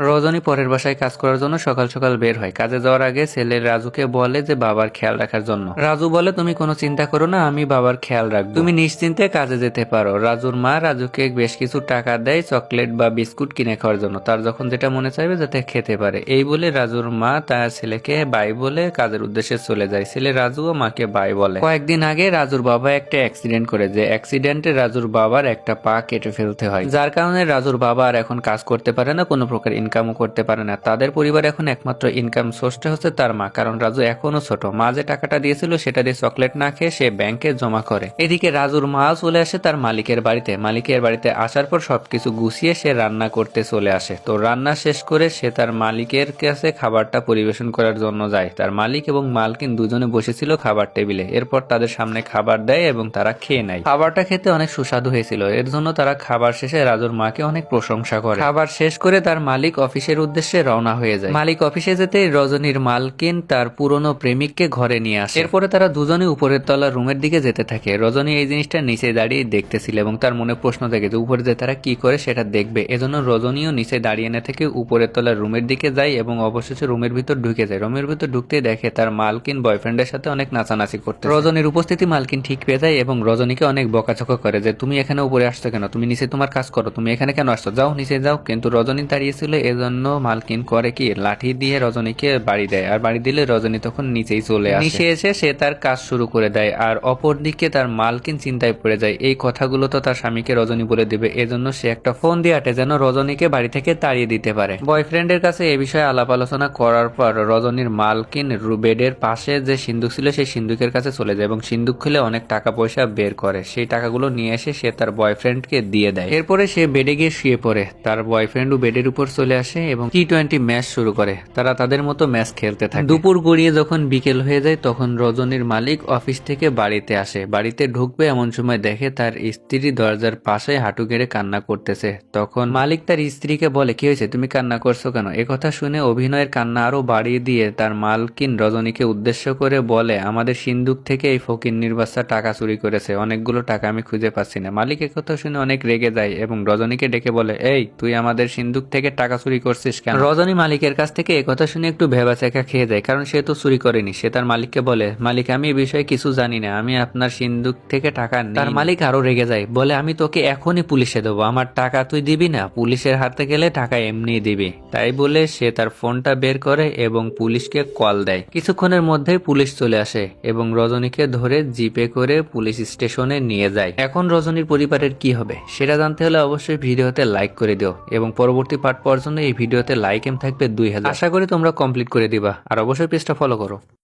রজনী পরের বাসায় কাজ করার জন্য সকাল সকাল বের হয়। কাজে যাওয়ার আগে ছেলে রাজুকে বলে যে বাবার খেয়াল রাখার জন্য। রাজু বলে, তুমি কোনো চিন্তা করো না, আমি বাবার খেয়াল রাখবো, তুমি নিশ্চিন্তে কাজে যেতে পারো। রাজুর মা রাজুকে বেশ কিছু টাকা দেয় চকলেট বা বিস্কুট কিনে খাওয়ার জন্য, তার যখন যেটা মনে চাইবে যাতে খেতে পারে। এই বলে রাজুর মা তার ছেলেকে বাই বলে কাজের উদ্দেশ্যে চলে যায়। ছেলে রাজু ও মাকে বাই বলে। কয়েকদিন আগে রাজুর বাবা একটা অ্যাক্সিডেন্ট করে, যে অ্যাক্সিডেন্টে রাজুর বাবার একটা পা কেটে ফেলতে হয়, যার কারণে রাজুর বাবা আর এখন কাজ করতে পারে না, কোনো প্রকার ইনকামও করতে পারে না। তাদের পরিবার এখন একমাত্র ইনকাম সোর্সটা হচ্ছে তার মা, কারণ রাজু এখনো ছোট। মা যে টাকাটা দিয়েছিল সেটা দিয়ে চকলেট না খেয়ে সে ব্যাংকে জমা করে। এদিকে রাজুর মা চলে আসে তার মালিকের বাড়িতে। মালিকের বাড়িতে আসার পর সবকিছু গুছিয়ে সে রান্না করতে চলে আসে। তো রান্না শেষ করে সে তার মালিকের কাছে খাবারটা পরিবেশন করার জন্য যায়। তার মালিক এবং মালকিন দুজনে বসেছিল খাবার টেবিলে। এরপর তাদের সামনে খাবার দেয় এবং তারা খেয়ে নেয়। খাবারটা খেতে অনেক সুস্বাদু হয়েছিল, এর জন্য তারা খাবার শেষে রাজুর মাকে অনেক প্রশংসা করে। খাবার শেষ করে তার মালিক অফিসের উদ্দেশ্যে রওনা হয়ে যায়। মালিক অফিসে যেতেই রজনীর মালকিন তার পুরনো প্রেমিককে ঘরে নিয়ে আসে। এরপরে তারা দুজনে উপরের তলার রুমের দিকে যেতে থাকে। রজনী এই জিনিসটা নিচে দাঁড়িয়ে দেখতেছিল এবং তার মনে প্রশ্ন থাকে যে উপরে যে তারা কি করে সেটা দেখবে। এজন্য রজনীও নিচে দাঁড়িয়ে না থেকে উপরের তলার রুমের দিকে যায় এবং অবশেষে রুমের ভিতর ঢুকে যায়। রুমের ভিতর ঢুকতে দেখে তার মালকিন বয়ফ্রেন্ডের সাথে অনেক নাচানাচি করতে। রজনীর উপস্থিতি মালকিন ঠিক পেয়ে যায় এবং রজনীকে অনেক বকাঝকা করে যে তুমি এখানে উপরে আসছো কেন, তুমি নিচে তোমার কাজ করো, তুমি এখানে কেন আসছো, যাও নিচে যাও। কিন্তু রজনী দাঁড়িয়েছিল, এজন্য মালকিন করে কি লাঠি দিয়ে রজনীকে বাড়ি দেয়, আর বাড়ি দিলে রজনী তখন নিচেই চলে আসে। নিচে এসে সে তার কাজ শুরু করে দেয়, আর অপরদিকে তার মালকিন চিন্তায় পড়ে যায় এই কথাগুলো তো তার স্বামীকে রজনী বলে দেবে। এজন্য সে একটা ফোন দিয়ে আটে যেন রজনীকে বাড়ি থেকে তাড়িয়ে দিতে পারে। বয়ফ্রেন্ডের কাছে এ বিষয়ে আলাপ আলোচনা করার পর রজনীর মালকিন বেডের পাশে যে সিন্দুক ছিল সেই সিন্দুকের কাছে চলে যায় এবং সিন্দুক খুলে অনেক টাকা পয়সা বের করে। সেই টাকাগুলো নিয়ে এসে সে তার বয়ফ্রেন্ডকে দিয়ে দেয়। এরপরে সে বেডে গিয়ে শুয়ে পড়ে। তার বয়ফ্রেন্ডও বেডের উপর চলে আসে এবং টি-20 ম্যাচ শুরু করে। তারা তাদের মতো ম্যাচ খেলতে থাকে। দুপুর গড়িয়ে যখন বিকেল হয়ে যায় তখন রজনীর মালিক অফিস থেকে বাড়িতে আসে। বাড়িতে ঢুকবে এমন সময় দেখে তার স্ত্রী দরজার পাশে হাঁটু গেড়ে কান্না করতেছে। তখন মালিক তার স্ত্রীকে বলে, কি হয়েছে, তুমি কান্না করছো কেন? একথা শুনে অভিনয়ের কান্না আরো বাড়িয়ে দিয়ে তার মালকিন রজনীকে উদ্দেশ্য করে বলে, আমাদের সিন্দুক থেকে এই ফকিন্নির বাচ্চা টাকা চুরি করেছে, অনেকগুলো টাকা আমি খুঁজে পাচ্ছি না। মালিক একথা শুনে অনেক রেগে যায় এবং রজনীকে ডেকে বলে, এই তুই আমাদের সিন্দুক থেকে টাকা চুরি করছিস কেন? রজনী মালিকের কাছ থেকে একথা শুনে একটু ভেবাচাকা খেয়ে যায়, কারণ সে তো চুরি করেনি। সে তার মালিককে বলে, মালিক আমি এই বিষয়ে কিছু জানি না, আমি আপনার সিন্দুক থেকে টাকা নিই। তার মালিক আরো রেগে যায়, বলে আমি তোকে এখনই পুলিশে দেবো, আমার টাকা তুই দিবি না, পুলিশের হাতে গেলে টাকা এমনি দিবি। তাই বলে সে তার ফোনটা বের করে এবং পুলিশকে কল দেয়। কিছুক্ষণের মধ্যেই পুলিশ চলে আসে এবং রজনীকে ধরে জিপে করে পুলিশ স্টেশনে নিয়ে যায়। এখন রজনীর পরিবারের কি হবে সেটা জানতে হলে অবশ্যই ভিডিওতে লাইক করে দিও এবং পরবর্তী পার্ট পাওয়ার জন্য এই ভিডিওতে লাইক এম থাকবে 2000। আশা করি তোমরা কমপ্লিট করে দিবা, আর অবশ্যই পেজটা ফলো করো।